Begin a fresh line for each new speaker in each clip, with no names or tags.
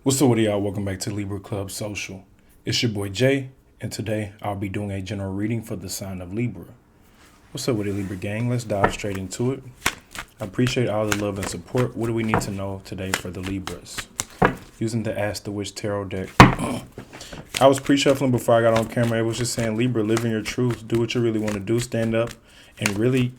What's up with y'all? Welcome back to Libra Club Social. It's your boy Jay, and today I'll be doing a general reading for the sign of Libra. What's up with the Libra gang? Let's dive straight into it. I appreciate all the love and support. What do we need to know today for the Libras? Using the Ask the Witch Tarot deck. I was pre-shuffling before I got on camera. It was just saying, Libra, live in your truth. Do what you really want to do. Stand up and really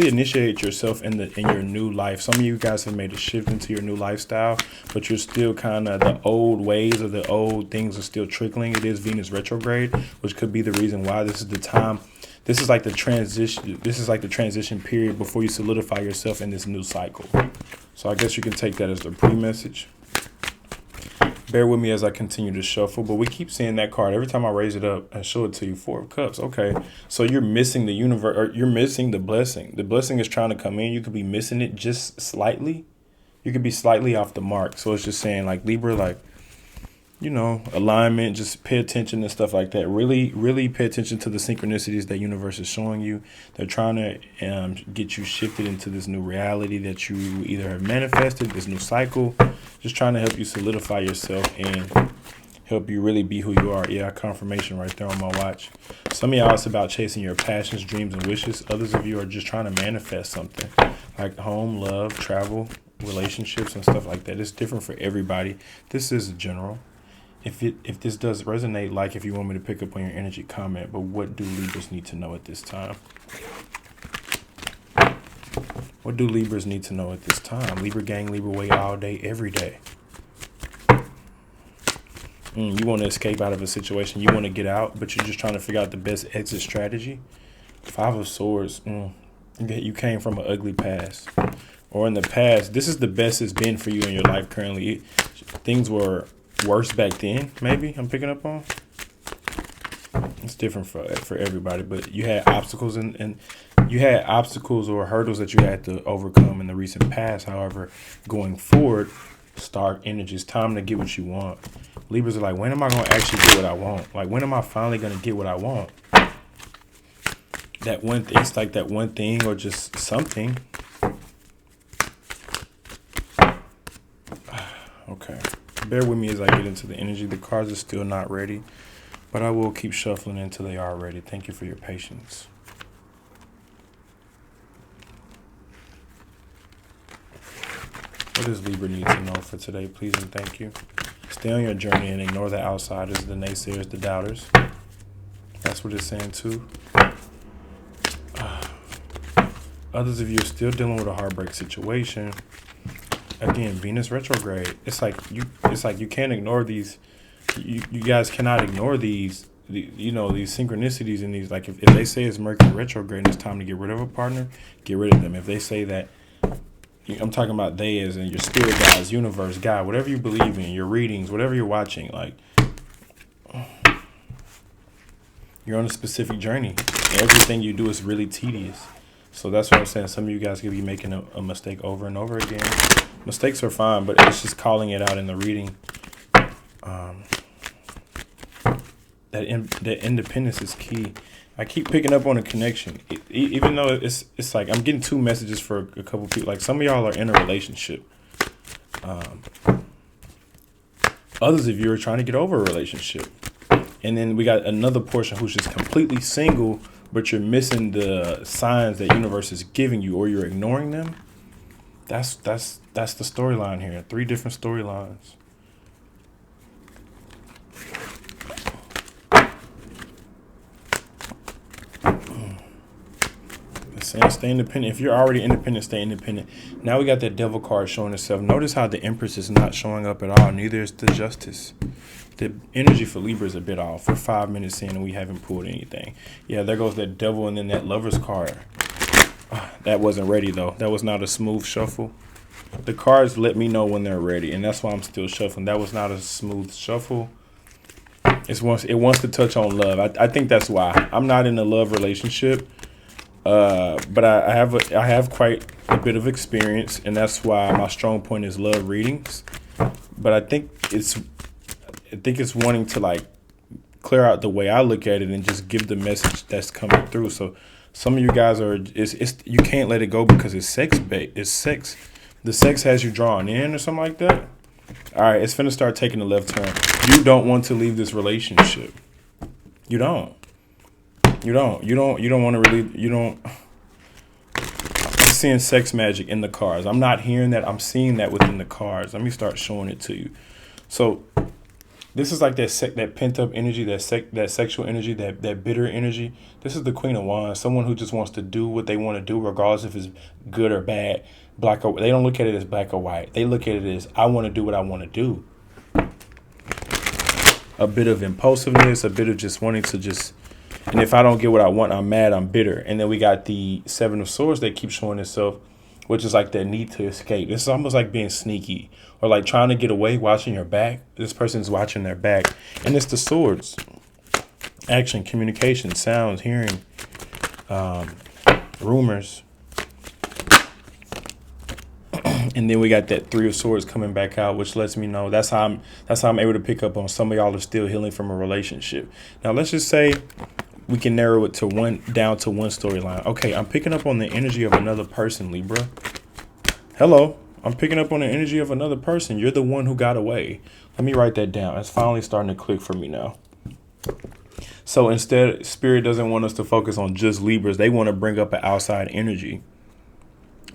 initiate yourself in your new life. Some of you guys have made a shift into your new lifestyle, but you're still kind of the old ways or the old things are still trickling. It is Venus retrograde, which could be the reason why this is the time. This is like the transition. This is like the transition period before you solidify yourself in this new cycle. So I guess you can take that as the pre-message. Bear with me as I continue to shuffle, but we keep seeing that card every time I raise it up and show it to you. 4 of Cups. Okay, so you're missing the universe, or you're missing the blessing. The blessing is trying to come in. You could be missing it just slightly. You could be slightly off the mark. So it's just saying, like, Libra, like, alignment, just pay attention and stuff like that. Really pay attention to the synchronicities that universe is showing you. They're trying to get you shifted into this new reality that you either have manifested, this new cycle, just trying to help you solidify yourself and help you really be who you are. Yeah, confirmation right there on my watch. Some of y'all, it's about chasing your passions, dreams, and wishes. Others of you are just trying to manifest something like home, love, travel, relationships, and stuff like that. It's different for everybody. This is general. If this does resonate, like, if you want me to pick up on your energy, comment. But what do Libras need to know at this time? What do Libras need to know at this time? Libra gang, Libra way, all day, every day. You want to escape out of a situation. You want to get out, but you're just trying to figure out the best exit strategy. 5 of Swords. You came from an ugly past. Or in the past, this is the best it's been for you in your life currently. Things were worse back then, maybe, I'm picking up on. It's different for everybody, but you had obstacles and you had obstacles or hurdles that you had to overcome in the recent past. However, going forward, start energy. It's time to get what you want. Libras are like, when am I going to actually get what I want? Like, when am I finally going to get what I want? That one thing, it's like that one thing or just something. Okay. Bear with me as I get into the energy. The cards are still not ready, but I will keep shuffling until they are ready. Thank you for your patience. What does Libra need to know for today? Please and thank you. Stay on your journey and ignore the outsiders, the naysayers, the doubters. That's what it's saying too. Others of you are still dealing with a heartbreak situation. Again, Venus retrograde. It's like you can't ignore these. You guys cannot ignore these synchronicities and these. Like, if they say it's Mercury retrograde and it's time to get rid of a partner, get rid of them. If they say that, I'm talking about they as in your spirit guides, universe, God, whatever you believe in, your readings, whatever you're watching, like, you're on a specific journey. Everything you do is really tedious. So that's what I'm saying. Some of you guys could be making a mistake over and over again. Mistakes are fine, but it's just calling it out in the reading. That independence is key. I keep picking up on a connection, even though it's like I'm getting 2 messages for a couple people. Like, some of y'all are in a relationship. Others of you are trying to get over a relationship, and then we got another portion who's just completely single, but you're missing the signs that universe is giving you, or you're ignoring them. That's the storyline here. 3 different storylines. Stay independent. If you're already independent, stay independent. Now we got that Devil card showing itself. Notice how the Empress is not showing up at all. Neither is the Justice. The energy for Libra is a bit off. We're 5 minutes in and we haven't pulled anything. Yeah, there goes that Devil and then that Lover's card. That wasn't ready though. That was not a smooth shuffle. The cards let me know when they're ready, and that's why I'm still shuffling. That was not a smooth shuffle. It wants to touch on love. I think that's why. I'm not in a love relationship. But I have quite a bit of experience, and that's why my strong point is love readings. But I think it's wanting to, like, clear out the way I look at it and just give the message that's coming through. So some of you guys you can't let it go because it's sex bait. It's sex. The sex has you drawn in or something like that. All right, it's finna start taking a left turn. You don't want to leave this relationship. You don't. You don't. You don't want to really. You don't. I'm seeing sex magic in the cards. I'm not hearing that. I'm seeing that within the cards. Let me start showing it to you. So this is like that pent up energy, that sexual energy, that bitter energy. This is the Queen of Wands, someone who just wants to do what they want to do, regardless if it's good or bad. Black or they don't look at it as black or white. They look at it as I want to do what I want to do. A bit of impulsiveness, a bit of just wanting to just. And if I don't get what I want, I'm mad, I'm bitter. And then we got the Seven of Swords that keeps showing itself, which is like that need to escape. This is almost like being sneaky or like trying to get away, watching your back. This person's watching their back. And it's the swords. Action, communication, sounds, hearing, rumors. And then we got that Three of Swords coming back out, which lets me know that's how I'm able to pick up on some of y'all are still healing from a relationship. Now let's just say we can narrow it to down to one storyline. Okay, I'm picking up on the energy of another person, Libra. Hello, I'm picking up on the energy of another person. You're the one who got away. Let me write that down. It's finally starting to click for me now. So instead, Spirit doesn't want us to focus on just Libras. They want to bring up an outside energy.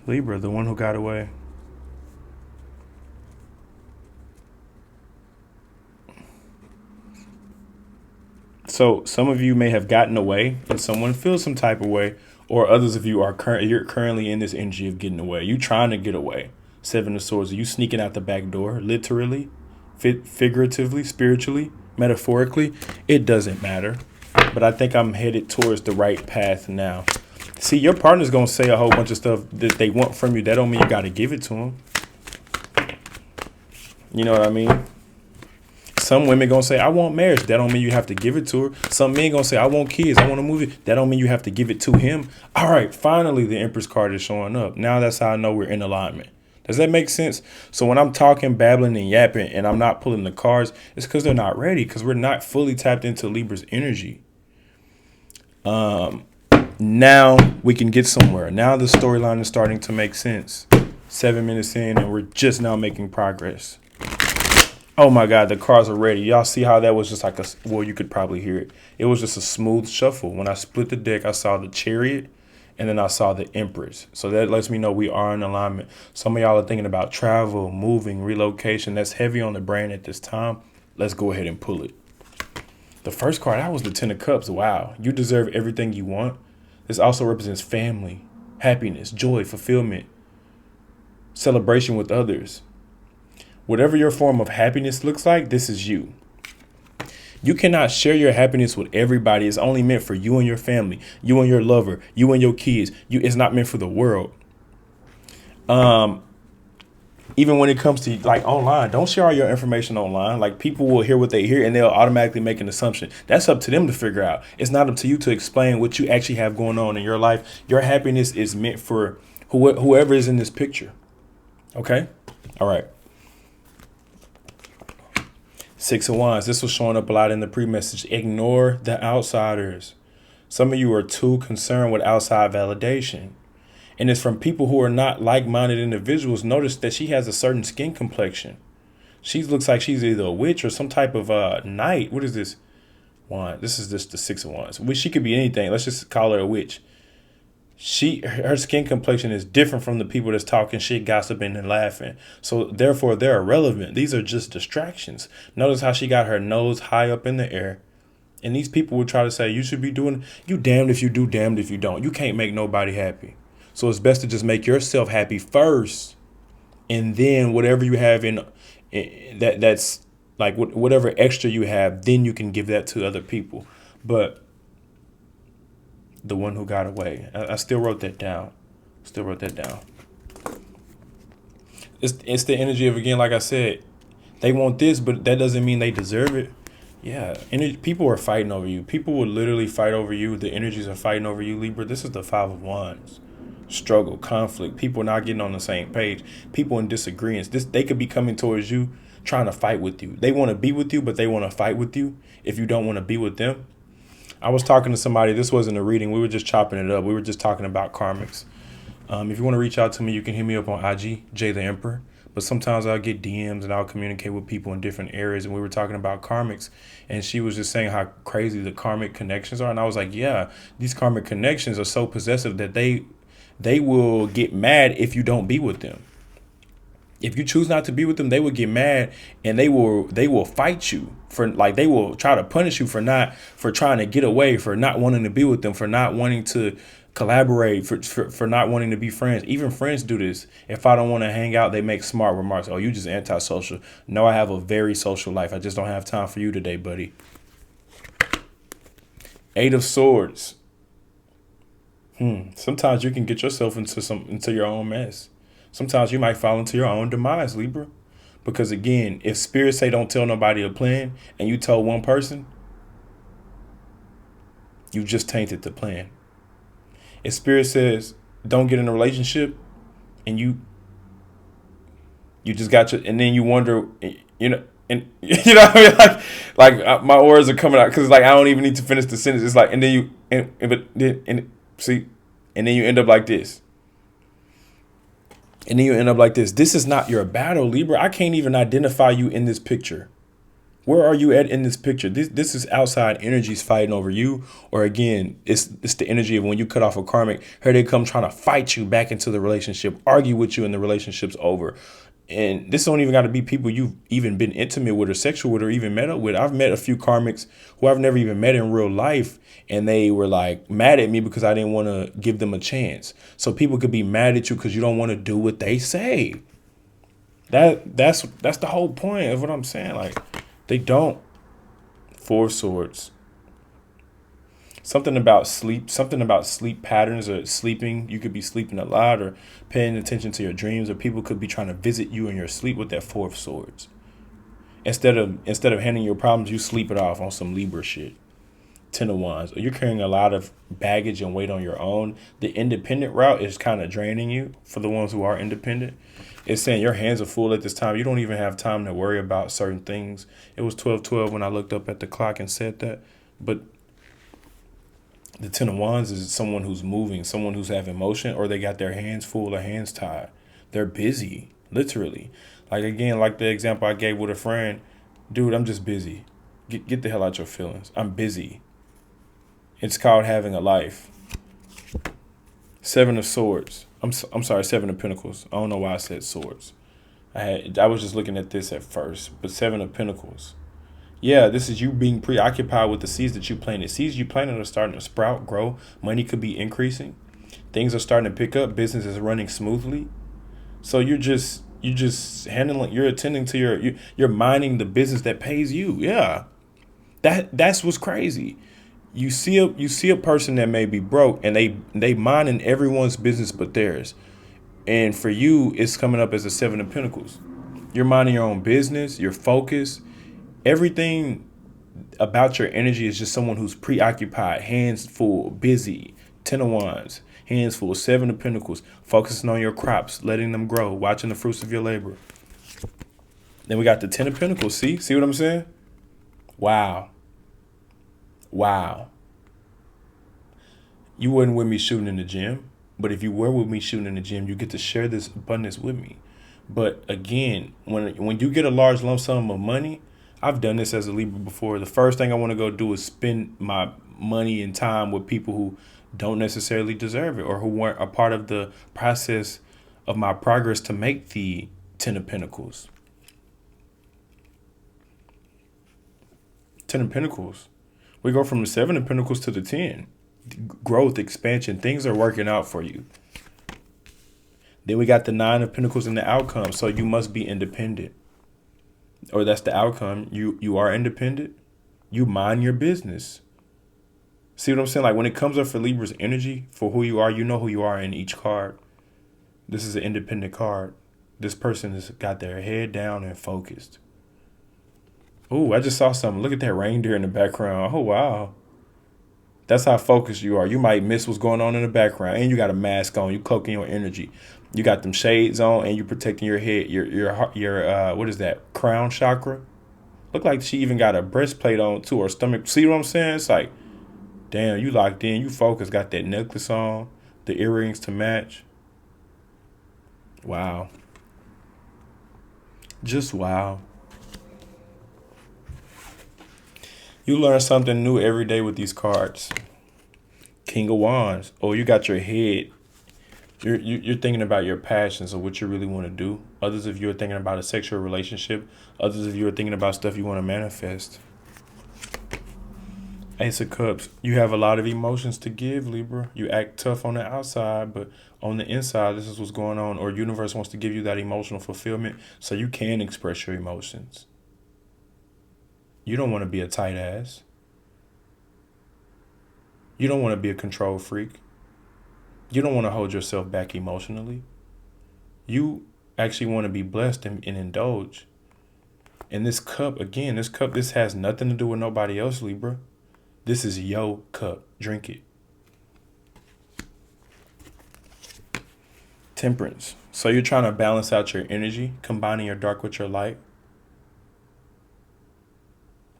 Libra, the one who got away. So some of you may have gotten away and someone feels some type of way, or others of you are you're currently in this energy of getting away. You trying to get away. Seven of Swords. Are you sneaking out the back door? Literally, figuratively, spiritually, metaphorically? It doesn't matter. But I think I'm headed towards the right path now. See, your partner's going to say a whole bunch of stuff that they want from you. That don't mean you got to give it to them. You know what I mean? Some women gonna say, I want marriage. That don't mean you have to give it to her. Some men gonna say, I want kids. I want a movie. That don't mean you have to give it to him. All right, finally, the Empress card is showing up. Now that's how I know we're in alignment. Does that make sense? So when I'm talking, babbling, and yapping, and I'm not pulling the cards, it's because they're not ready, because we're not fully tapped into Libra's energy. Now we can get somewhere. Now the storyline is starting to make sense. 7 minutes in, and we're just now making progress. Oh my God, the cards are ready. Y'all see how that was just like well, you could probably hear it. It was just a smooth shuffle. When I split the deck, I saw the Chariot and then I saw the Empress. So that lets me know we are in alignment. Some of y'all are thinking about travel, moving, relocation. That's heavy on the brain at this time. Let's go ahead and pull it. The first card, that was the Ten of Cups. Wow. You deserve everything you want. This also represents family, happiness, joy, fulfillment, celebration with others. Whatever your form of happiness looks like, this is you. You cannot share your happiness with everybody. It's only meant for you and your family, you and your lover, you and your kids. It's not meant for the world. Even when it comes to like online, don't share all your information online. Like people will hear what they hear and they'll automatically make an assumption. That's up to them to figure out. It's not up to you to explain what you actually have going on in your life. Your happiness is meant for whoever is in this picture. Okay? All right. Six of Wands. This was showing up a lot in the pre-message. Ignore the outsiders. Some of you are too concerned with outside validation. And it's from people who are not like-minded individuals. Notice that she has a certain skin complexion. She looks like she's either a witch or some type of knight. What is this? Wand. This is just the Six of Wands. She could be anything. Let's just call her a witch. Her skin complexion is different from the people that's talking shit, gossiping, and laughing. So therefore, they're irrelevant. These are just distractions. Notice how she got her nose high up in the air. And these people would try to say, you should be doing, you damned if you do, damned if you don't. You can't make nobody happy. So it's best to just make yourself happy first. And then whatever you have that's like whatever extra you have, then you can give that to other people. But the one who got away. I still wrote that down. It's the energy of, again, like I said, they want this, but that doesn't mean they deserve it. Yeah, people are fighting over you. People will literally fight over you. The energies are fighting over you, Libra. This is the Five of Wands. Struggle, conflict, people not getting on the same page, people in disagreements. They could be coming towards you, trying to fight with you. They want to be with you, but they want to fight with you if you don't want to be with them. I was talking to somebody. This wasn't a reading. We were just chopping it up. We were just talking about karmics. If you want to reach out to me, you can hit me up on IG, Jay the Emperor. but sometimes I'll get DMs and I'll communicate with people in different areas. And we were talking about karmics, and she was just saying how crazy the karmic connections are. And I was like, yeah, these karmic connections are so possessive that they will get mad if you don't be with them. If you choose not to be with them, they will get mad, and they will fight you for, like, they will try to punish you for trying to get away, for not wanting to be with them, for not wanting to collaborate, for not wanting to be friends. Even friends do this. If I don't want to hang out, they make smart remarks. Oh, you just antisocial. No, I have a very social life. I just don't have time for you today, buddy. 8 of Swords. Sometimes you can get yourself into your own mess. Sometimes you might fall into your own demise, Libra. Because again, if spirit say don't tell nobody a plan, and you told one person, you just tainted the plan. If spirit says don't get in a relationship, and you just got your, and then you wonder, you know, and you know what I mean, like my words are coming out because like I don't even need to finish the sentence. It's like, and then you see, and then you end up like this. And then you end up like this. This is not your battle, Libra. I can't even identify you in this picture. Where are you at in this picture? This is outside energies fighting over you. Or again, it's the energy of when you cut off a karmic. Here they come trying to fight you back into the relationship, argue with you, and the relationship's over. And this don't even got to be people you've even been intimate with or sexual with or even met up with. I've met a few karmics who I've never even met in real life. And they were like mad at me because I didn't want to give them a chance. So people could be mad at you because you don't want to do what they say. That's the whole point of what I'm saying. Like, they don't. 4 of Swords. Something about sleep patterns or sleeping. You could be sleeping a lot or paying attention to your dreams, or people could be trying to visit you in your sleep with that 4 of Swords. Instead of handling your problems, you sleep it off on some Libra shit. 10 of Wands. You're carrying a lot of baggage and weight on your own. The independent route is kind of draining you for the ones who are independent. It's saying your hands are full at this time. You don't even have time to worry about certain things. It was 12:12 when I looked up at the clock and said that. But the 10 of Wands is someone who's moving, someone who's having motion, or they got their hands full or hands tied. They're busy, literally. Like, again, like the example I gave with a friend. Dude, I'm just busy. Get the hell out your feelings. I'm busy. It's called having a life. 7 of Swords. I'm sorry, 7 of Pentacles. I don't know why I said Swords. I was just looking at this at first, but 7 of Pentacles. Yeah, this is you being preoccupied with the seeds that you planted. Seeds you planted are starting to sprout, grow. Money could be increasing. Things are starting to pick up. Business is running smoothly. So you're handling. You're attending to you're minding the business that pays you. Yeah, that's what's crazy. You see a person that may be broke, and they minding everyone's business but theirs. And for you, it's coming up as a 7 of Pentacles. You're minding your own business. You're focused. Everything about your energy is just someone who's preoccupied, hands full, busy. 10 of Wands, hands full. 7 of Pentacles, focusing on your crops, letting them grow, watching the fruits of your labor. Then we got the 10 of Pentacles. See what I'm saying? Wow. You wasn't with me shooting in the gym, but if you were with me shooting in the gym, you get to share this abundance with me. But again, when you get a large lump sum of money, I've done this as a Libra before. The first thing I want to go do is spend my money and time with people who don't necessarily deserve it, or who weren't a part of the process of my progress to make the 10 of Pentacles. 10 of Pentacles. We go from the 7 of Pentacles to the 10. Growth, expansion, things are working out for you. Then we got the 9 of Pentacles in the outcome. So you must be independent. Or that's the outcome. You are independent. You mind your business. See what I'm saying? Like, when it comes up for Libra's energy, for who you are, you know who you are in each card. This is an independent card. This person has got their head down and focused. Ooh, I just saw something. Look at that reindeer in the background. Oh, wow. That's how focused you are. You might miss what's going on in the background. And you got a mask on. You cloaking your energy. You got them shades on, and you protecting your head. Your what is that? Crown chakra. Look like she even got a breastplate on too, or stomach. See what I'm saying? It's like, damn, you locked in. You focused. Got that necklace on. The earrings to match. Wow. Just wow. You learn something new every day with these cards. King of Wands. Oh, you got your head. You're thinking about your passions or what you really want to do. Others of you are thinking about a sexual relationship. Others of you are thinking about stuff you want to manifest. Ace of Cups. You have a lot of emotions to give, Libra. You act tough on the outside, but on the inside, this is what's going on. Or universe wants to give you that emotional fulfillment so you can express your emotions. You don't want to be a tight ass. You don't want to be a control freak. You don't want to hold yourself back emotionally. You actually want to be blessed and indulge. And this cup, again, this has nothing to do with nobody else, Libra. This is your cup. Drink it. Temperance. So you're trying to balance out your energy, combining your dark with your light.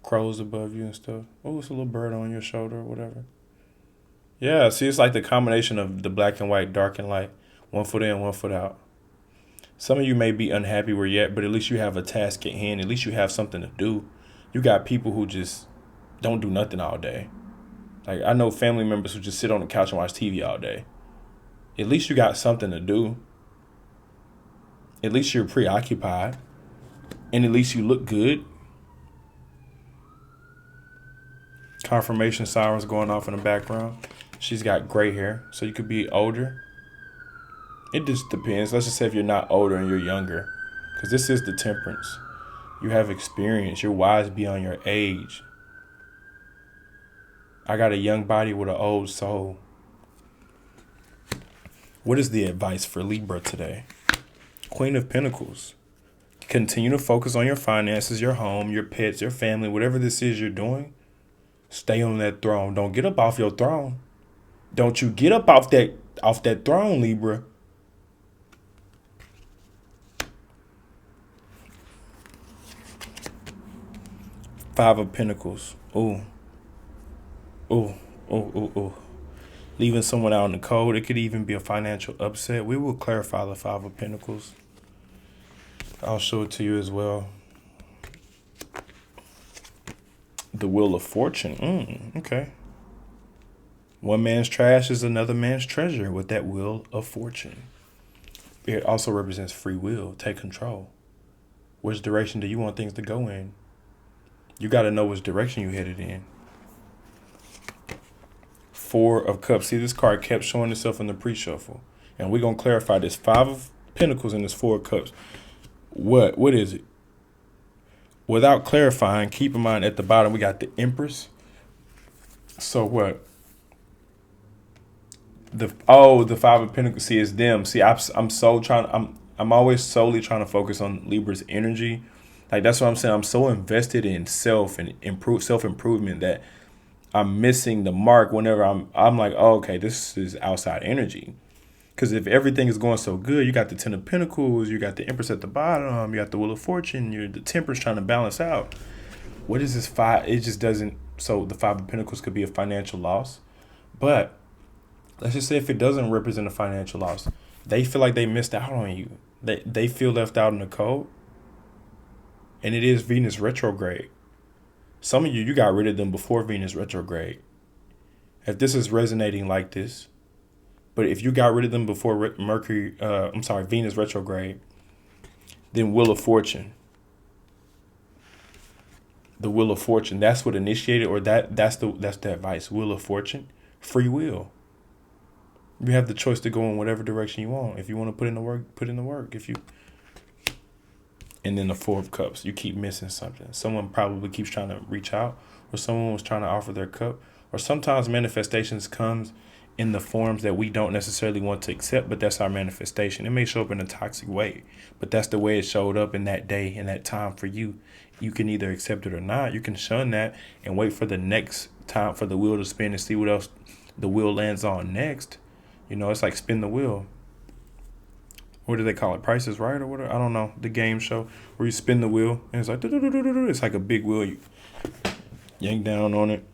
Crows above you and stuff. Oh, it's a little bird on your shoulder or whatever. Yeah, see, it's like the combination of the black and white, dark and light. 1 foot in, 1 foot out. Some of you may be unhappy where you're at, but at least you have a task at hand. At least you have something to do. You got people who just don't do nothing all day. Like, I know family members who just sit on the couch and watch TV all day. At least you got something to do. At least you're preoccupied. And at least you look good. Confirmation sirens going off in the background. She's got gray hair, so you could be older. It just depends. Let's just say if you're not older and you're younger. Because this is the temperance. You have experience. You're wise beyond your age. I got a young body with an old soul. What is the advice for Libra today? Queen of Pentacles. Continue to focus on your finances, your home, your pets, your family, whatever this is you're doing. Stay on that throne. Don't get up off your throne. Don't you get up off that throne, Libra. Five of Pentacles. Ooh. Ooh. Ooh, ooh, ooh. Leaving someone out in the cold. It could even be a financial upset. We will clarify the Five of Pentacles. I'll show it to you as well. The Wheel of Fortune. Okay. One man's trash is another man's treasure with that Wheel of Fortune. It also represents free will. Take control. Which direction do you want things to go in? You got to know which direction you're headed in. Four of Cups. See, this card kept showing itself in the pre-shuffle. And we're going to clarify this. Five of Pentacles and this Four of Cups. What is it? Without clarifying, keep in mind at the bottom we got the Empress. So what? The Five of Pentacles. See, it's them. See, I'm always solely trying to focus on Libra's energy. Like, that's what I'm saying. I'm so invested in self improvement that I'm missing the mark whenever I'm like, oh, okay, this is outside energy. Because if everything is going so good, you got the Ten of Pentacles, you got the Empress at the bottom, you got the Wheel of Fortune, you're the Temperance trying to balance out. What is this five? It just doesn't. So the Five of Pentacles could be a financial loss. But let's just say if it doesn't represent a financial loss, they feel like they missed out on you. They feel left out in the cold. And it is Venus retrograde. Some of you got rid of them before Venus retrograde. If this is resonating like this, but if you got rid of them before Venus retrograde, then Wheel of Fortune. The Wheel of Fortune, that's what initiated, or that's the advice. Wheel of Fortune, free will. You have the choice to go in whatever direction you want. If you want to put in the work, put in the work. And then the Four of Cups, you keep missing something. Someone probably keeps trying to reach out, or someone was trying to offer their cup. Or sometimes manifestations comes in the forms that we don't necessarily want to accept, but that's our manifestation. It may show up in a toxic way, but that's the way it showed up in that day, in that time for you. You can either accept it or not. You can shun that and wait for the next time for the wheel to spin and see what else the wheel lands on next. You know, it's like spin the wheel. What do they call it? Price is Right or whatever? I don't know. The game show where you spin the wheel and it's like, it's like a big wheel. You yank down on it.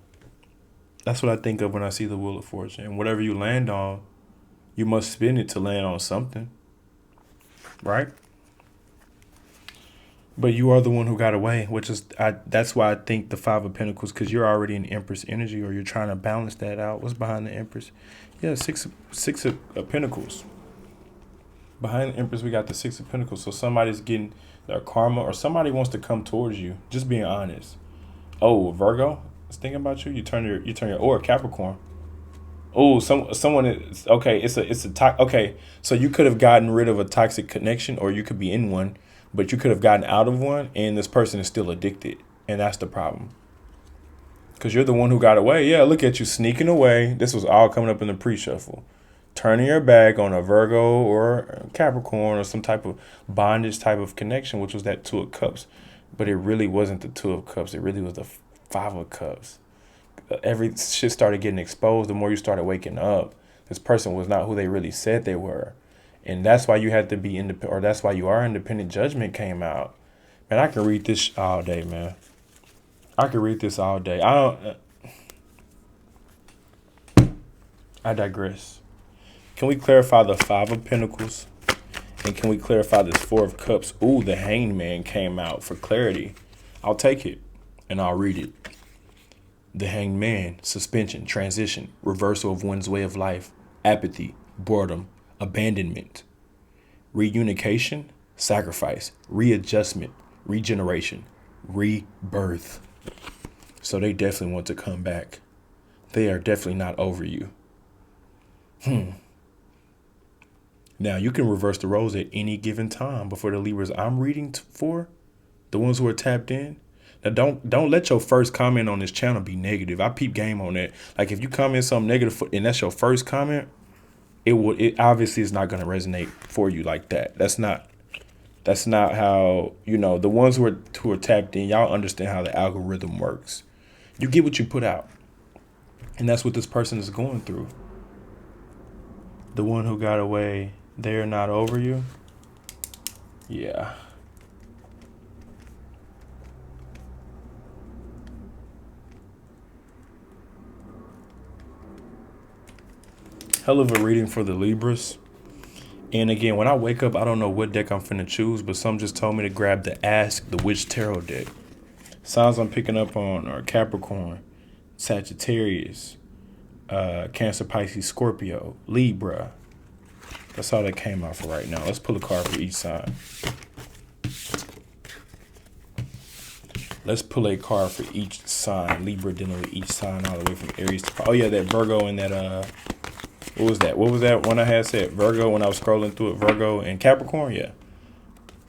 That's what I think of when I see the Wheel of Fortune. And whatever you land on, you must spin it to land on something. Right? But you are the one who got away, which is that's why I think the Five of Pentacles, because you're already in Empress energy, or you're trying to balance that out. What's behind the Empress? Yeah, six of Pentacles. Behind the Empress, we got the Six of Pentacles. So somebody's getting their karma, or somebody wants to come towards you. Just being honest. Oh, Virgo is thinking about you. You turn your or Capricorn. Oh, someone is okay. Okay. So you could have gotten rid of a toxic connection, or you could be in one, but you could have gotten out of one, and this person is still addicted, and that's the problem. Because you're the one who got away. Yeah, look at you sneaking away. This was all coming up in the pre-shuffle. Turning your back on a Virgo or Capricorn or some type of bondage type of connection, which was that Two of Cups. But it really wasn't the Two of Cups. It really was the Five of Cups. Every shit started getting exposed the more you started waking up. This person was not who they really said they were. And that's why you had to be independent, or that's why you are independent. Judgment came out. Man, I can read this all day, man. I could read this all day. I digress. Can we clarify the Five of Pentacles? And can we clarify this Four of Cups? Ooh, the Hanged Man came out for clarity. I'll take it and I'll read it. The Hanged Man, suspension, transition, reversal of one's way of life, apathy, boredom, abandonment, reunification, sacrifice, readjustment, regeneration, rebirth. So they definitely want to come back. They are definitely not over you. Now, you can reverse the roles at any given time. But for the Libras I'm reading for, the ones who are tapped in, now don't let your first comment on this channel be negative. I peep game on that. Like, if you comment something negative and that's your first comment, it obviously is not going to resonate for you like that. That's not how, the ones who are tapped in, y'all understand how the algorithm works. You get what you put out. And that's what this person is going through. The one who got away, they're not over you. Yeah. Hell of a reading for the Libras. And again, when I wake up, I don't know what deck I'm finna choose, but some just told me to grab the Ask the Witch Tarot deck. Signs I'm picking up on are Capricorn, Sagittarius, Cancer, Pisces, Scorpio, Libra. That's all that came out for right now. Let's pull a card for each sign. Let's pull a card for each sign. Libra dealing with each sign all the way from Aries to... Oh, yeah, that Virgo and that... What was that? What was that one I had said? Virgo, when I was scrolling through it. Virgo and Capricorn, yeah.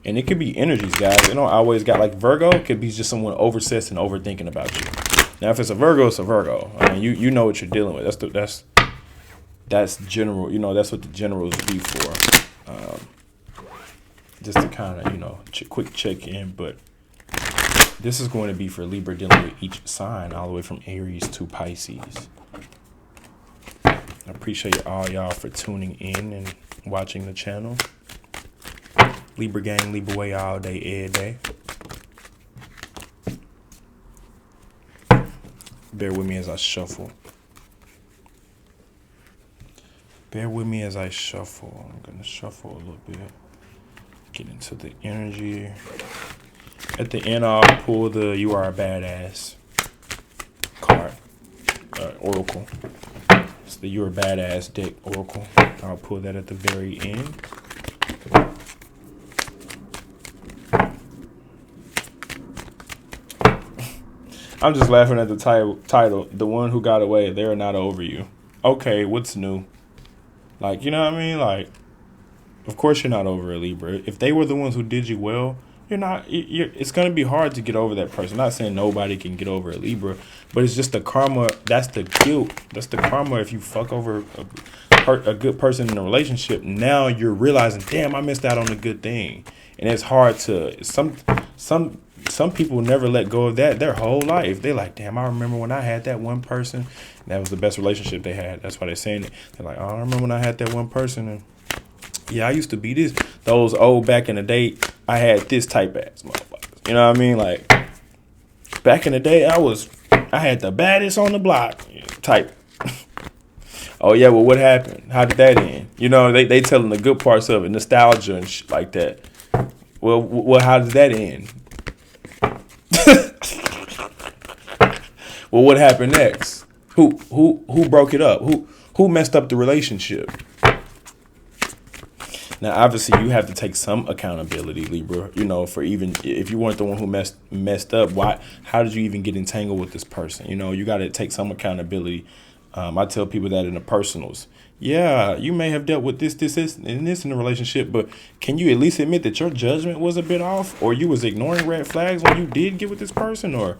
And it could be energies, guys. It don't always got... Like, Virgo could be just someone obsessed and overthinking about you. Now, if it's a Virgo, it's a Virgo. I mean, you know what you're dealing with. That's general. That's what the generals be for. Just to kind of, quick check in. But this is going to be for Libra dealing with each sign all the way from Aries to Pisces. I appreciate all y'all for tuning in and watching the channel. Libra gang, Libra way all day, every day. Bear with me as I shuffle. Bear with me as I shuffle. I'm going to shuffle a little bit. Get into the energy. At the end, I'll pull the You Are a Badass card. Oracle. It's the You're a Badass deck Oracle. I'll pull that at the very end. I'm just laughing at the title. The one who got away, they're not over you. Okay, what's new? Like, you know what I mean? Like, of course you're not over a Libra. If they were the ones who did you well, you're not. It's going to be hard to get over that person. I'm not saying nobody can get over a Libra, but it's just the karma. That's the guilt. That's the karma. If you fuck over a good person in a relationship, now you're realizing, damn, I missed out on a good thing. And it's hard to, some people never let go of that their whole life. They're like, damn, I remember when I had that one person. That was the best relationship they had. That's why they're saying it. They're like, oh, I remember when I had that one person. And yeah, I used to be this. Those old back in the day, I had this type ass motherfuckers. You know what I mean? Like, back in the day, I had the baddest on the block type. Oh, yeah, well, what happened? How did that end? They telling the good parts of it, nostalgia and shit like that. Well, how did that end? Well, what happened next? Who broke it up? Who messed up the relationship? Now, obviously, you have to take some accountability, Libra. You know, for even if you weren't the one who messed up, why? How did you even get entangled with this person? You know, you got to take some accountability. I tell people that in the personals. Yeah, you may have dealt with this, and this in the relationship, but can you at least admit that your judgment was a bit off, or you was ignoring red flags when you did get with this person, or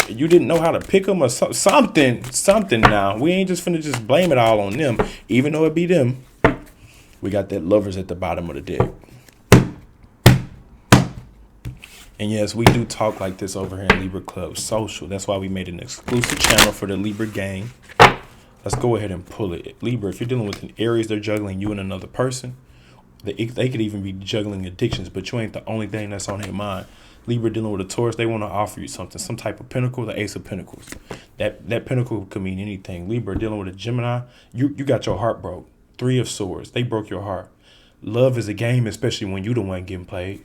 you didn't know how to pick them, or something. Now we ain't just finna just blame it all on them, even though it be them. We got that lovers at the bottom of the deck. And yes, we do talk like this over here in Libra Club Social. That's why we made an exclusive channel for the Libra gang. Let's go ahead and pull it. Libra, if you're dealing with an Aries, they're juggling you and another person. They could even be juggling addictions, but you ain't the only thing that's on their mind. Libra dealing with a Taurus, they want to offer you something, some type of pinnacle, the Ace of Pentacles. That pinnacle could mean anything. Libra dealing with a Gemini, you got your heart broke. Three of Swords, they broke your heart. Love is a game, especially when you the one getting played.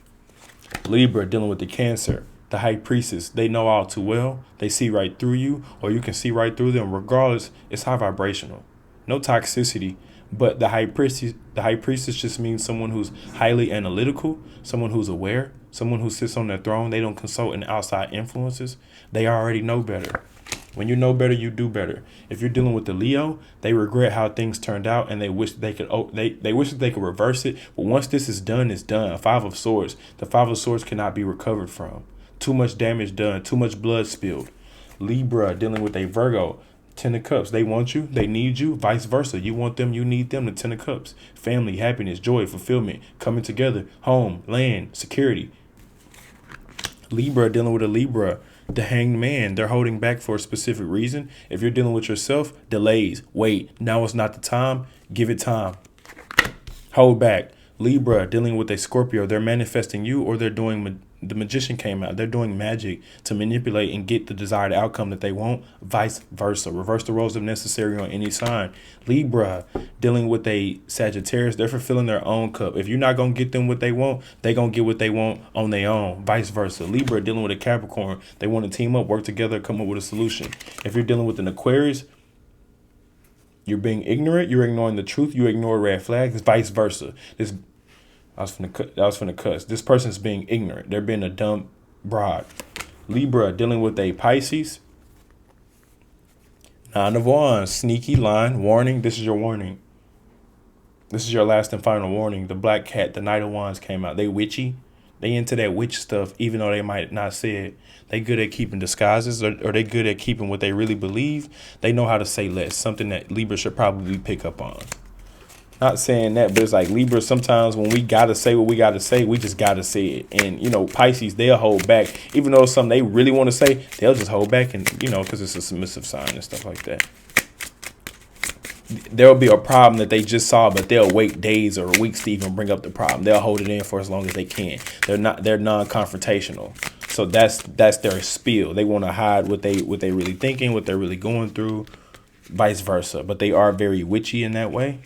Libra dealing with the Cancer, the High Priestess, they know all too well. They see right through you, or you can see right through them. Regardless, it's high vibrational. No toxicity, but the High Priestess just means someone who's highly analytical, someone who's aware, someone who sits on their throne. They don't consult in outside influences. They already know better. When you know better, you do better. If you're dealing with the Leo, they regret how things turned out and they wish they could they wish that they could reverse it. But once this is done, it's done. Five of Swords. The Five of Swords cannot be recovered from. Too much damage done. Too much blood spilled. Libra dealing with a Virgo. Ten of Cups. They want you. They need you. Vice versa. You want them. You need them. The Ten of Cups. Family, happiness, joy, fulfillment. Coming together. Home, land, security. Libra dealing with a Libra. The Hanged Man, they're holding back for a specific reason. If you're dealing with yourself, delays. Wait, now is not the time. Give it time. Hold back. Libra dealing with a Scorpio, they're manifesting you, or they're doing, the Magician came out, they're doing magic to manipulate and get the desired outcome that they want. Vice versa. Reverse the roles if necessary on any sign. Libra dealing with a Sagittarius, they're fulfilling their own cup. If you're not going to get them what they want, they're going to get what they want on their own. Vice versa. Libra dealing with a Capricorn, they want to team up, work together, come up with a solution. If you're dealing with an Aquarius, you're being ignorant, you're ignoring the truth, you ignore red flags, vice versa. I was finna cuss. This person's being ignorant. They're being a dumb broad. Libra dealing with a Pisces. Nine of Wands, sneaky line, warning. This is your warning. This is your last and final warning. The Black Cat, the Knight of Wands came out. They witchy. They into that witch stuff, even though they might not say it. They good at keeping disguises, or they good at keeping what they really believe. They know how to say less, something that Libra should probably pick up on. Not saying that, but it's like Libra, sometimes when we got to say what we got to say, we just got to say it. And, you know, Pisces, they'll hold back. Even though it's something they really want to say, they'll just hold back, and, you know, because it's a submissive sign and stuff like that. There'll be a problem that they just saw, but they'll wait days or weeks to even bring up the problem. They'll hold it in for as long as they can. They're non-confrontational. So that's their spiel. They want to hide what they really thinking, what they're really going through, vice versa. But they are very witchy in that way.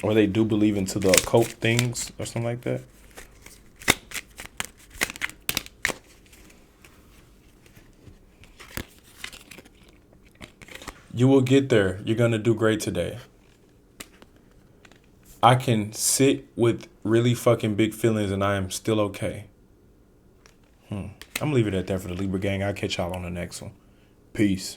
Or they do believe into the occult things or something like that. You will get there. You're going to do great today. I can sit with really fucking big feelings and I am still okay. I'm going to leave it at that for the Libra gang. I'll catch y'all on the next one. Peace.